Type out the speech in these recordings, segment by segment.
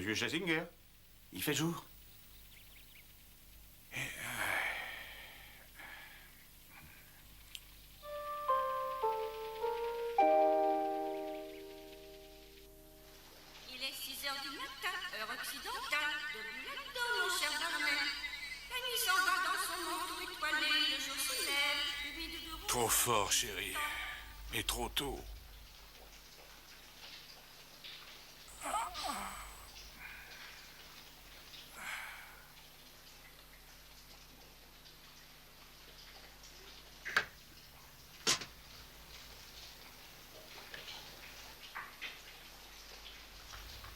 vieux Schlesinger. Il fait jour. Il est 6 heures du matin, heure occidentale. Debout là-dedans, mon cher Barnet. La nuit s'en va dans son manteau étoilé, le jour se lève, le vide de rouge. Trop fort, chérie. Mais trop tôt.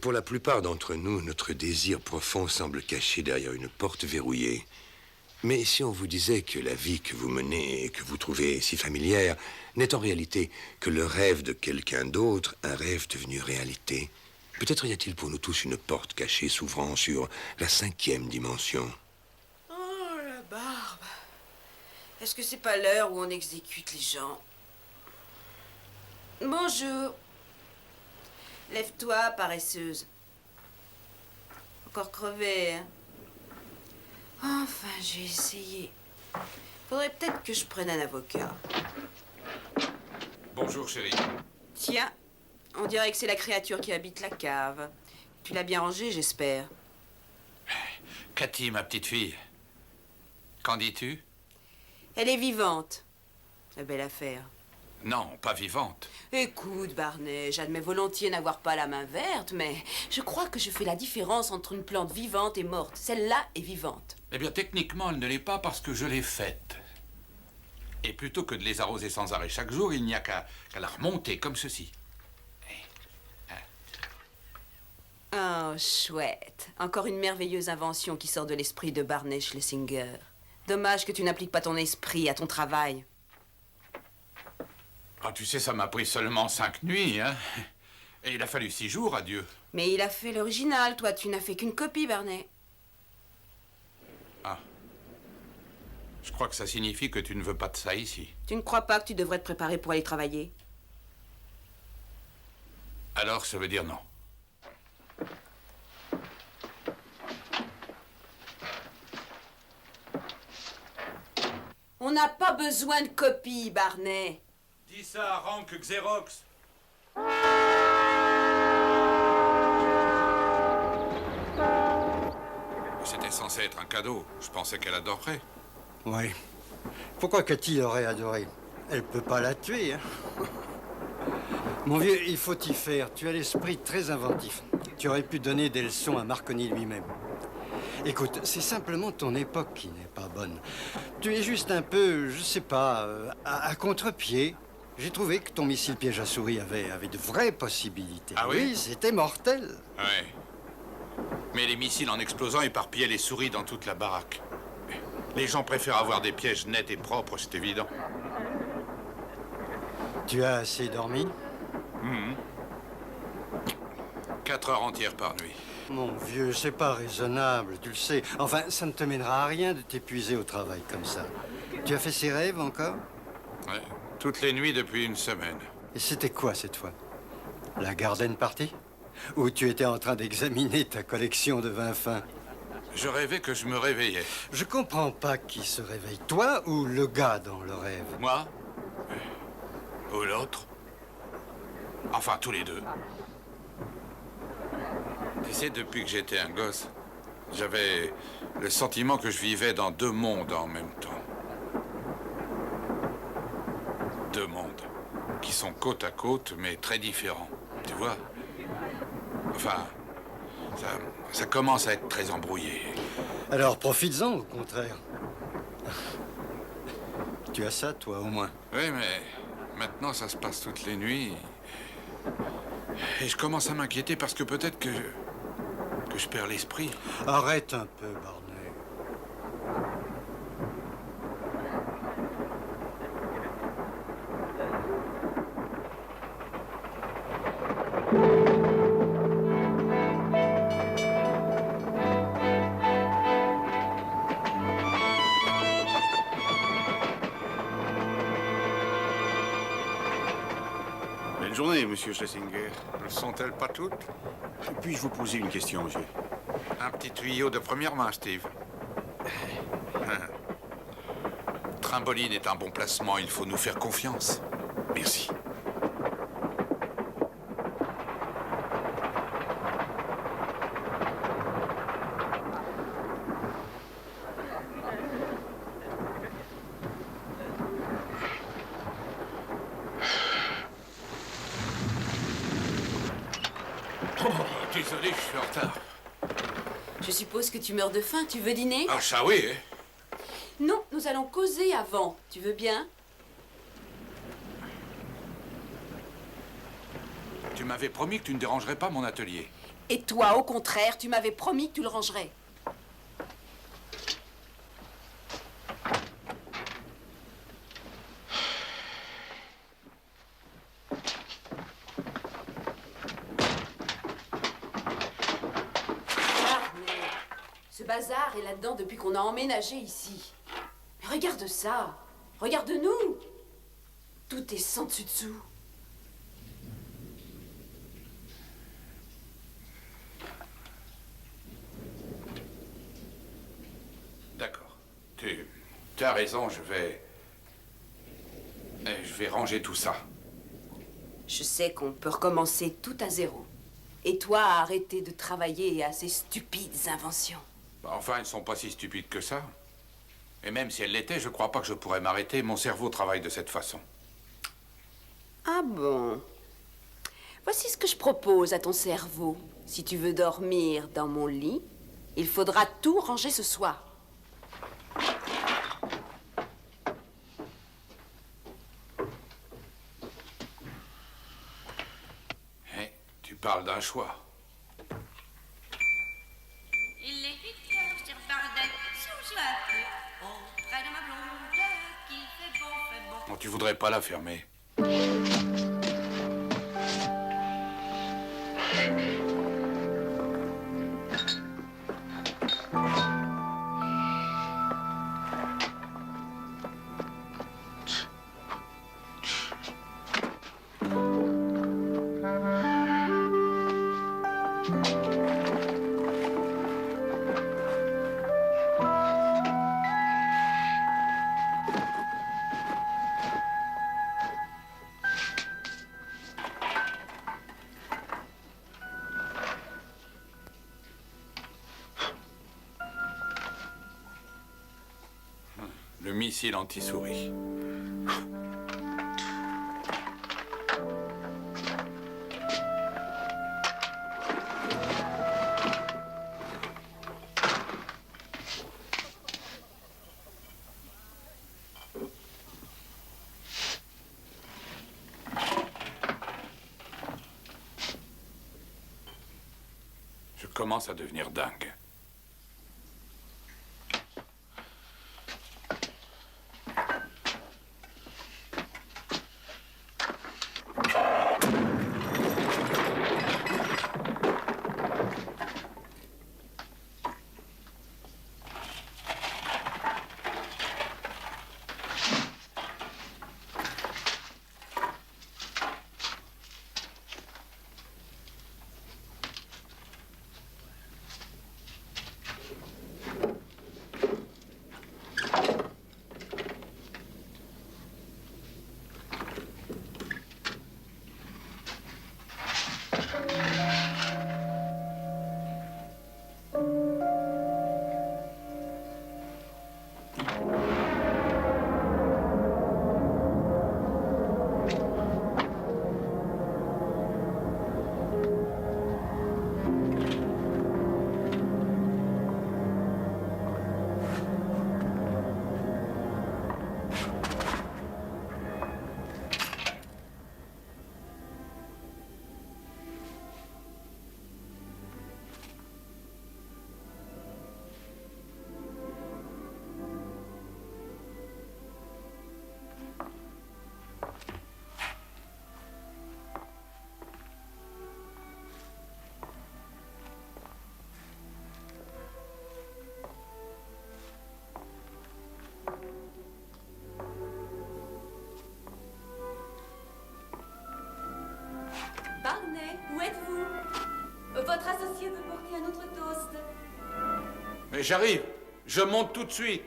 Pour la plupart d'entre nous, notre désir profond semble caché derrière une porte verrouillée. Mais si on vous disait que la vie que vous menez et que vous trouvez si familière n'est en réalité que le rêve de quelqu'un d'autre, un rêve devenu réalité, peut-être y a-t-il pour nous tous une porte cachée s'ouvrant sur la 5e dimension. Oh, la barbe. Est-ce que c'est pas l'heure où on exécute les gens? Bonjour. Lève-toi, paresseuse. Encore crevée, hein? Enfin, j'ai essayé. Faudrait peut-être que je prenne un avocat. Bonjour, chérie. Tiens, on dirait que c'est la créature qui habite la cave. Tu l'as bien rangée, j'espère. Cathy, ma petite fille. Qu'en dis-tu? Elle est vivante. La belle affaire. Non, pas vivante. Écoute, Barnet, j'admets volontiers n'avoir pas la main verte, mais je crois que je fais la différence entre une plante vivante et morte. Celle-là est vivante. Eh bien, techniquement, elle ne l'est pas parce que je l'ai faite. Et plutôt que de les arroser sans arrêt chaque jour, il n'y a qu'à la remonter comme ceci. Oh, chouette. Encore une merveilleuse invention qui sort de l'esprit de Barnet Schlesinger. Dommage que tu n'appliques pas ton esprit à ton travail. Ah, tu sais, ça m'a pris seulement 5 nuits, hein. Et il a fallu 6 jours à Dieu. Mais il a fait l'original, toi. Tu n'as fait qu'une copie, Barnet. Ah. Je crois que ça signifie que tu ne veux pas de ça ici. Tu ne crois pas que tu devrais te préparer pour aller travailler? Alors, ça veut dire non. On n'a pas besoin de copie, Barnet. Dis ça à Rank Xerox. C'était censé être un cadeau. Je pensais qu'elle adorerait. Oui. Pourquoi Cathy l'aurait adoré? Elle peut pas la tuer, hein. Mon vieux, il faut y faire. Tu as l'esprit très inventif. Tu aurais pu donner des leçons à Marconi lui-même. Écoute, c'est simplement ton époque qui n'est pas bonne. Tu es juste un peu, je sais pas, à contre-pied. J'ai trouvé que ton missile piège à souris avait de vraies possibilités. Ah oui? C'était mortel. Ouais. Mais les missiles en explosant éparpillaient les souris dans toute la baraque. Les gens préfèrent avoir des pièges nets et propres, c'est évident. Tu as assez dormi? 4 heures entières par nuit. Mon vieux, c'est pas raisonnable, tu le sais. Enfin, ça ne te mènera à rien de t'épuiser au travail comme ça. Tu as fait ces rêves encore? Ouais. Toutes les nuits depuis une semaine. Et c'était quoi cette fois? La garden party? Ou tu étais en train d'examiner ta collection de vins fins? Je rêvais que je me réveillais. Je comprends pas qui se réveille, toi ou le gars dans le rêve. Moi? Ou l'autre? Enfin, tous les deux. Tu sais, depuis que j'étais un gosse, j'avais le sentiment que je vivais dans 2 mondes en même temps. 2 mondes qui sont côte à côte, mais très différents. Tu vois? Enfin, ça commence à être très embrouillé. Alors profites-en, au contraire. Tu as ça, toi, au moins. Oui, mais maintenant, ça se passe toutes les nuits. Et je commence à m'inquiéter parce que peut-être que je perds l'esprit. Arrête un peu, Barnet. Bonne journée, monsieur Schlesinger. Ne sont-elles pas toutes? Puis-je vous poser une question, monsieur? Un petit tuyau de première main, Steve. Trimboline est un bon placement, il faut nous faire confiance. Merci. Oh, désolé, je suis en retard. Je suppose que tu meurs de faim. Tu veux dîner? Ah, ça oui, hein? Non, nous allons causer avant. Tu veux bien? Tu m'avais promis que tu ne dérangerais pas mon atelier. Et toi, au contraire, tu m'avais promis que tu le rangerais. Ce bazar est là-dedans depuis qu'on a emménagé ici. Mais regarde ça. Regarde-nous. Tout est sans dessus-dessous. D'accord. Tu as raison, je vais ranger tout ça. Je sais qu'on peut recommencer tout à zéro. Et toi, arrêter de travailler à ces stupides inventions. Enfin, elles ne sont pas si stupides que ça. Et même si elles l'étaient, je crois pas que je pourrais m'arrêter. Mon cerveau travaille de cette façon. Ah bon? Voici ce que je propose à ton cerveau. Si tu veux dormir dans mon lit, il faudra tout ranger ce soir. Tu parles d'un choix. Il est 8 heures sur Bardel. Si on joue un peu auprès de ma blonde, qui fait bon, fait bon. Bon, tu voudrais pas la fermer. Le missile anti-souris. Je commence à devenir dingue. Mais j'arrive. Je monte tout de suite.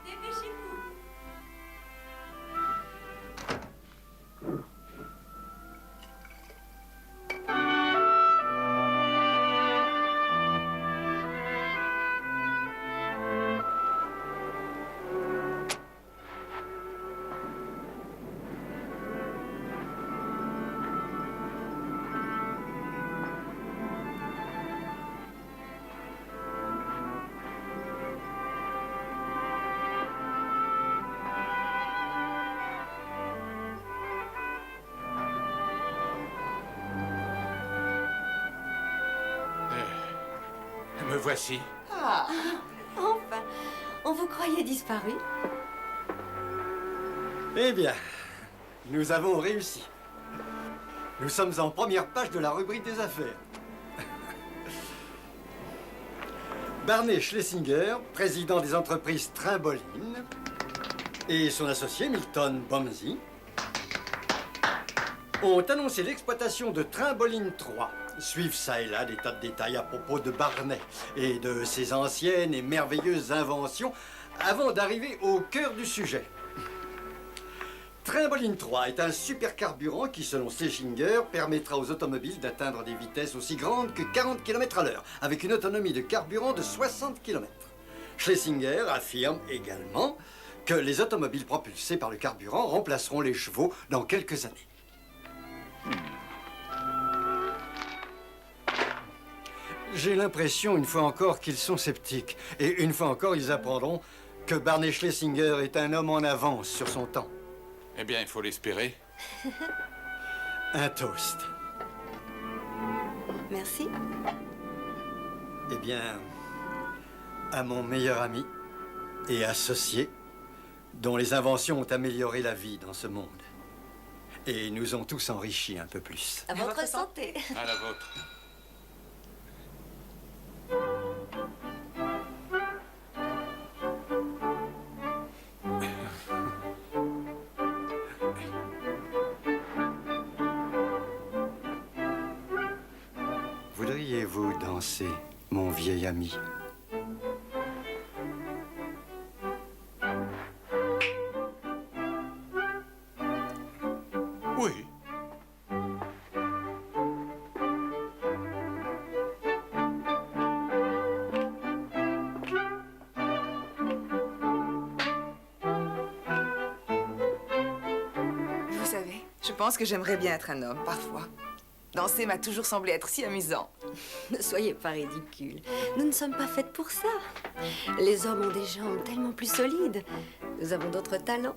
Dépêchez-vous. Me voici. Ah, enfin, on vous croyait disparu. Eh bien, nous avons réussi. Nous sommes en première page de la rubrique des affaires. Barney Schlesinger, président des entreprises Trimboline, et son associé Milton Bomsey ont annoncé l'exploitation de Trimboline 3. Suivent ça et là des tas de détails à propos de Barney et de ses anciennes et merveilleuses inventions avant d'arriver au cœur du sujet. Trimboline 3 est un supercarburant qui, selon Schlesinger, permettra aux automobiles d'atteindre des vitesses aussi grandes que 40 km/h, avec une autonomie de carburant de 60 km. Schlesinger affirme également que les automobiles propulsés par le carburant remplaceront les chevaux dans quelques années. J'ai l'impression, une fois encore, qu'ils sont sceptiques. Et une fois encore, ils apprendront que Barney Schlesinger est un homme en avance sur son temps. Eh bien, il faut l'espérer. Un toast. Merci. Eh bien, à mon meilleur ami et associé, dont les inventions ont amélioré la vie dans ce monde. Et nous ont tous enrichis un peu plus. À votre santé. À la vôtre. Voudriez-vous danser, mon vieil ami? Oui. Vous savez, je pense que j'aimerais bien être un homme, parfois. Danser m'a toujours semblé être si amusant. Ne soyez pas ridicule. Nous ne sommes pas faites pour ça. Les hommes ont des jambes tellement plus solides. Nous avons d'autres talents.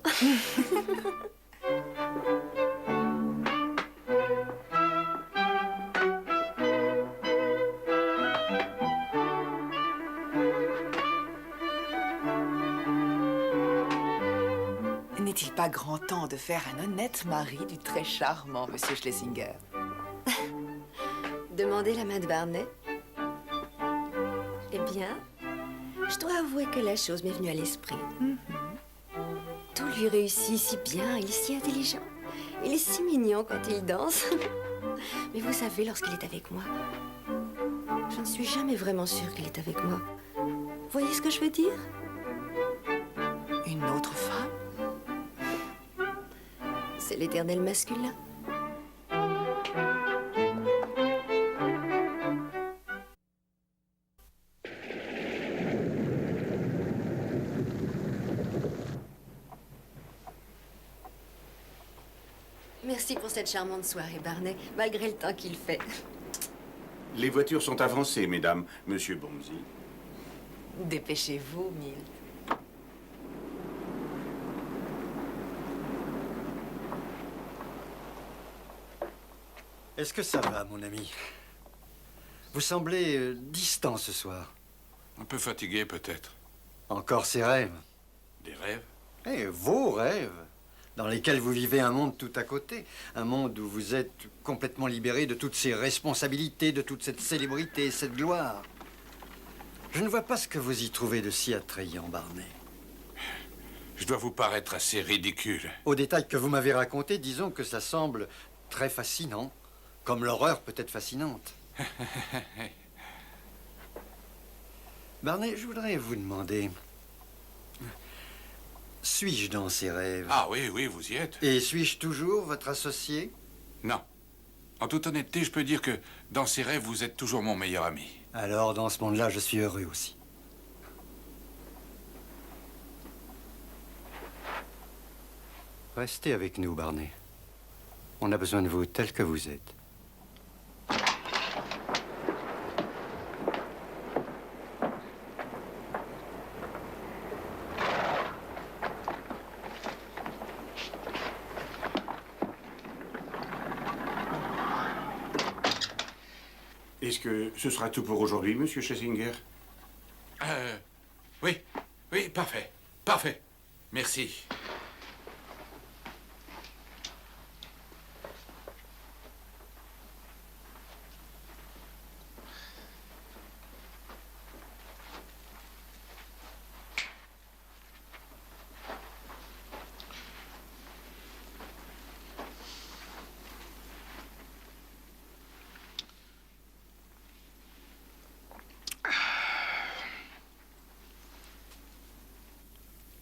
N'est-il pas grand temps de faire un honnête mari du très charmant Monsieur Schlesinger? Demandez la main de Barney. Eh bien, je dois avouer que la chose m'est venue à l'esprit. Tout lui réussit si bien, il est si intelligent. Il est si mignon quand il danse. Mais vous savez, lorsqu'il est avec moi, je ne suis jamais vraiment sûre qu'il est avec moi. Voyez ce que je veux dire? Une autre femme? C'est l'éternel masculin. Merci pour cette charmante soirée, Barney, malgré le temps qu'il fait. Les voitures sont avancées, mesdames. Monsieur Bomsey. Dépêchez-vous, Milt. Est-ce que ça va, mon ami? Vous semblez distant ce soir. Un peu fatigué, peut-être. Encore ces rêves. Des rêves? Eh, vos rêves, dans lesquels vous vivez un monde tout à côté. Un monde où vous êtes complètement libéré de toutes ces responsabilités, de toute cette célébrité, cette gloire. Je ne vois pas ce que vous y trouvez de si attrayant, Barney. Je dois vous paraître assez ridicule. Aux détails que vous m'avez racontés, disons que ça semble très fascinant. Comme l'horreur peut être fascinante. Barney, je voudrais vous demander... Suis-je dans ses rêves? Ah oui, oui, vous y êtes. Et suis-je toujours votre associé? Non. En toute honnêteté, je peux dire que dans ces rêves, vous êtes toujours mon meilleur ami. Alors, dans ce monde-là, je suis heureux aussi. Restez avec nous, Barney. On a besoin de vous tel que vous êtes. Est-ce que ce sera tout pour aujourd'hui, monsieur Schlesinger? Oui, oui, parfait, parfait. Merci.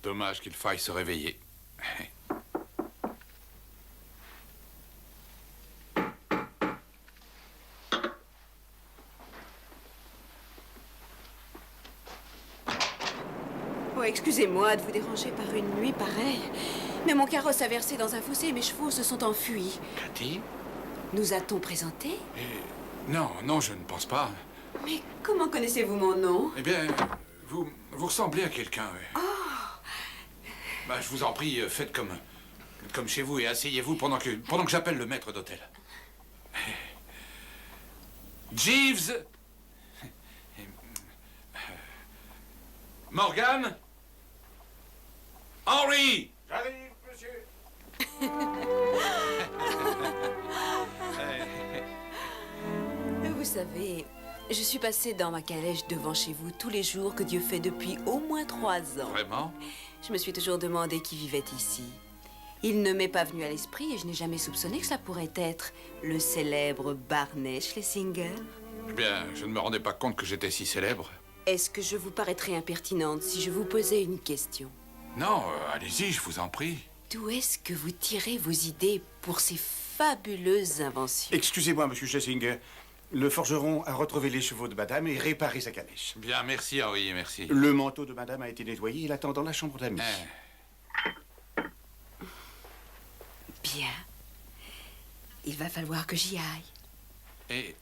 Dommage qu'il faille se réveiller. Oh, excusez-moi de vous déranger par une nuit pareille. Mais mon carrosse a versé dans un fossé et mes chevaux se sont enfuis. Cathy? Nous a-t-on présenté? Non, non, je ne pense pas. Mais comment connaissez-vous mon nom? Eh bien, vous ressemblez à quelqu'un, oui. Oh! Bah, je vous en prie, faites comme chez vous et asseyez-vous pendant que j'appelle le maître d'hôtel. Jeeves! Morgan? Henry! J'arrive, monsieur. Vous savez, je suis passée dans ma calèche devant chez vous tous les jours que Dieu fait depuis au moins 3 ans. Vraiment? Je me suis toujours demandé qui vivait ici. Il ne m'est pas venu à l'esprit et je n'ai jamais soupçonné que cela pourrait être le célèbre Barney Schlesinger. Eh bien, je ne me rendais pas compte que j'étais si célèbre. Est-ce que je vous paraîtrais impertinente si je vous posais une question? Non, allez-y, je vous en prie. D'où est-ce que vous tirez vos idées pour ces fabuleuses inventions? Excusez-moi, monsieur Schlesinger. Le forgeron a retrouvé les chevaux de madame et réparé sa calèche. Bien, merci, Henri, merci. Le manteau de madame a été nettoyé. Il attend dans la chambre d'amis. Bien. Il va falloir que j'y aille. Et...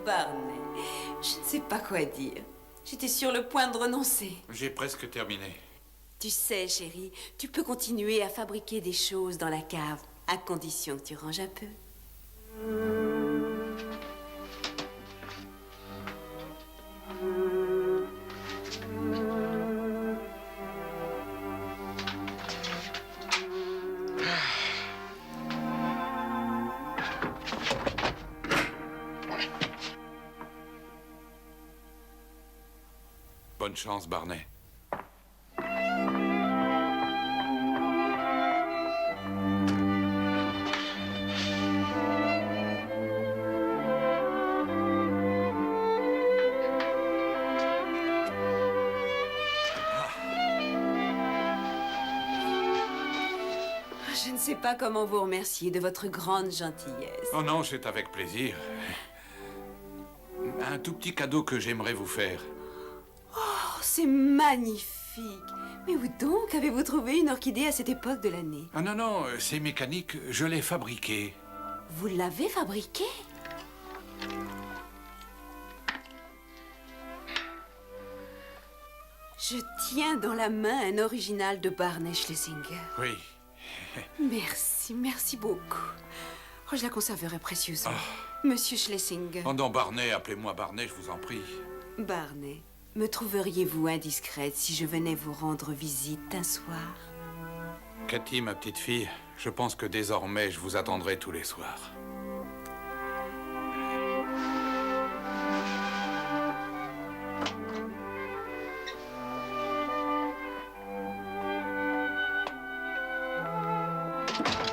Barney, je ne sais pas quoi dire. J'étais sur le point de renoncer. J'ai presque terminé. Tu sais, chérie, tu peux continuer à fabriquer des choses dans la cave, à condition que tu ranges un peu. Bonne chance, Barney. Je ne sais pas comment vous remercier de votre grande gentillesse. Oh non, c'est avec plaisir. Un tout petit cadeau que j'aimerais vous faire. Oh, c'est magnifique. Mais où donc avez-vous trouvé une orchidée à cette époque de l'année? Ah non, non, c'est mécanique, je l'ai fabriqué. Vous l'avez fabriquée? Je tiens dans la main un original de Barney Schlesinger. Oui. Merci, merci beaucoup. Oh, je la conserverai précieusement. Monsieur Schlesinger. Oh non, Barney, appelez-moi Barney, je vous en prie. Barney, me trouveriez-vous indiscrète si je venais vous rendre visite un soir? Cathy, ma petite fille, je pense que désormais, je vous attendrai tous les soirs. Cathy.